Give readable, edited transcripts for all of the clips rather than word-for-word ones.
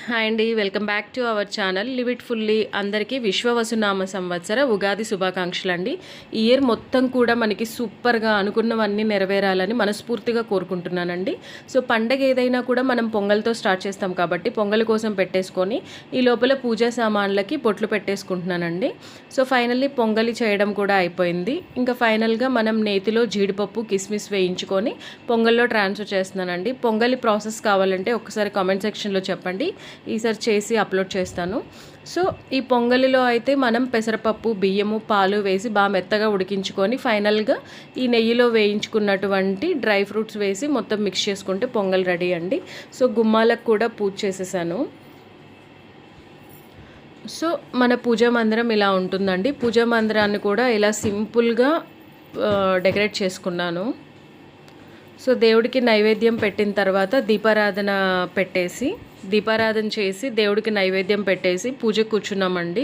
Hi అండి, welcome back to our channel live it fully. అందరికీ విశ్వవసునామ సంవత్సర ఉగాది శుభాకాంక్షలు అండి. ఈ ఇయర్ మొత్తం కూడా మనకి సూపర్గా అనుకున్నవన్నీ నెరవేరాలని మనస్ఫూర్తిగా కోరుకుంటున్నానండి. సో పండగ ఏదైనా కూడా మనం పొంగల్తో స్టార్ట్ చేస్తాం కాబట్టి పొంగల్ కోసం పెట్టేసుకొని ఈ లోపల పూజా సామాన్లకి పొట్లు పెట్టేసుకుంటున్నానండి. సో ఫైనల్లీ పొంగలి చేయడం కూడా అయిపోయింది. ఇంకా ఫైనల్గా మనం నేతిలో జీడిపప్పు కిస్మిస్ వేయించుకొని పొంగల్లో ట్రాన్స్ఫర్ చేస్తున్నానండి. పొంగలి ప్రాసెస్ కావాలంటే ఒకసారి కామెంట్ సెక్షన్లో చెప్పండి, ఈసారి చేసి అప్లోడ్ చేస్తాను. సో ఈ పొంగలిలో అయితే మనం పెసరపప్పు, బియ్యము, పాలు వేసి బాగా మెత్తగా ఉడికించుకొని ఫైనల్గా ఈ నెయ్యిలో వేయించుకున్నటువంటి డ్రై ఫ్రూట్స్ వేసి మొత్తం మిక్స్ చేసుకుంటే పొంగల్ రెడీ అండి. సో గుమ్మాలకు కూడా పూజ చేసేసాను. సో మన పూజా మందిరం ఇలా ఉంటుందండి. పూజా మందిరాన్ని కూడా ఇలా సింపుల్గా డెకరేట్ చేసుకున్నాను. సో దేవుడికి నైవేద్యం పెట్టిన తర్వాత దీపారాధన చేసి దేవుడికి నైవేద్యం పెట్టేసి పూజ కూర్చున్నామండి.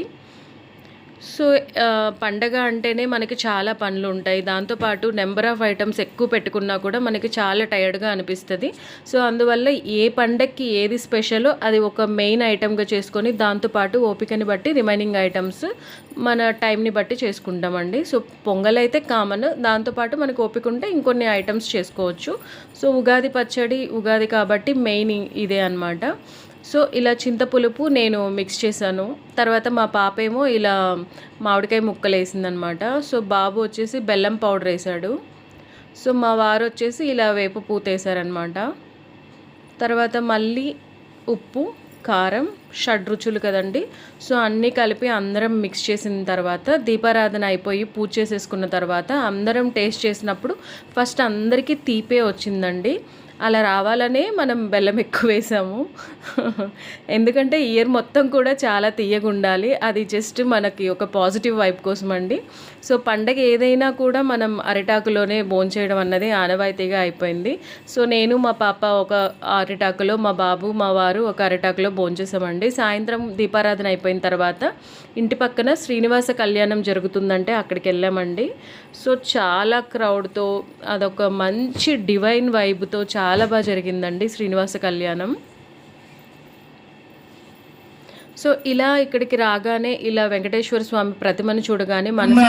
సో పండగ అంటేనే మనకి చాలా పనులు ఉంటాయి. దాంతోపాటు నెంబర్ ఆఫ్ ఐటమ్స్ ఎక్కువ పెట్టుకున్నా కూడా మనకి చాలా టైర్డ్గా అనిపిస్తుంది. సో అందువల్ల ఏ పండగకి ఏది స్పెషలో అది ఒక మెయిన్ ఐటమ్గా చేసుకొని దాంతోపాటు ఓపికని బట్టి రిమైనింగ్ ఐటమ్స్ మన టైంని బట్టి చేసుకుంటామండి. సో పొంగల్ అయితే కామన్, దాంతోపాటు మనకు ఓపిక ఉంటే ఇంకొన్ని ఐటమ్స్ చేసుకోవచ్చు. సో ఉగాది పచ్చడి, ఉగాది కాబట్టి మెయిన్ ఇదే అన్నమాట. సో ఇలా చింతపులుపు నేను మిక్స్ చేశాను. తర్వాత మా పాప ఏమో ఇలా మామిడికాయ ముక్కలు వేసిందనమాట. సో బాబు వచ్చేసి బెల్లం పౌడర్ వేసాడు. సో మా వారు వచ్చేసి ఇలా వేప పూత వేసారనమాట. తర్వాత మళ్ళీ ఉప్పు, కారం, షడ్రుచులు కదండి. సో అన్నీ కలిపి అందరం మిక్స్ చేసిన తర్వాత దీపారాధన అయిపోయి పూజ చేసేసుకున్న తర్వాత అందరం టేస్ట్ చేసినప్పుడు ఫస్ట్ అందరికీ తీపే వచ్చిందండి. అలా రావాలనే మనం బెల్లం ఎక్కువ వేసాము. ఎందుకంటే ఇయర్ మొత్తం కూడా చాలా తీయగా ఉండాలి. అది జస్ట్ మనకి ఒక పాజిటివ్ వైబ్ కోసం అండి. సో పండగ ఏదైనా కూడా మనం అరిటాకులోనే భోంచేయడం అన్నది ఆనవాయితీగా అయిపోయింది. సో నేను మా పాప ఒక అరిటాకులో, మా బాబు మా వారు ఒక అరిటాకులో భోంచేసామండి. సాయంత్రం దీపారాధన అయిపోయిన తర్వాత ఇంటి పక్కన శ్రీనివాస కళ్యాణం జరుగుతుందంటే అక్కడికి వెళ్ళామండి. సో చాలా క్రౌడ్తో అదొక మంచి డివైన్ వైబ్తో చాలా బాగా జరిగిందండి శ్రీనివాస కళ్యాణం. సో ఇలా ఇక్కడికి రాగానే ఇలా వెంకటేశ్వర స్వామి ప్రతిమను చూడగానే మనసు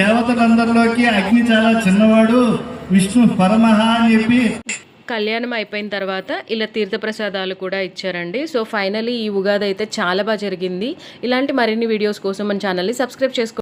దేవతలందరిలోకి అగ్ని చాలా చిన్నవాడు, విష్ణు పరమహ అని చెప్పి కళ్యాణం అయిపోయిన తర్వాత ఇలా తీర్థప్రసాదాలు కూడా ఇచ్చారండి. సో ఫైనలీ ఈ ఉగాది అయితే చాలా బాగా జరిగింది. ఇలాంటి మరిన్ని వీడియోస్ కోసం మన ఛానల్ని సబ్స్క్రైబ్ చేసుకోండి.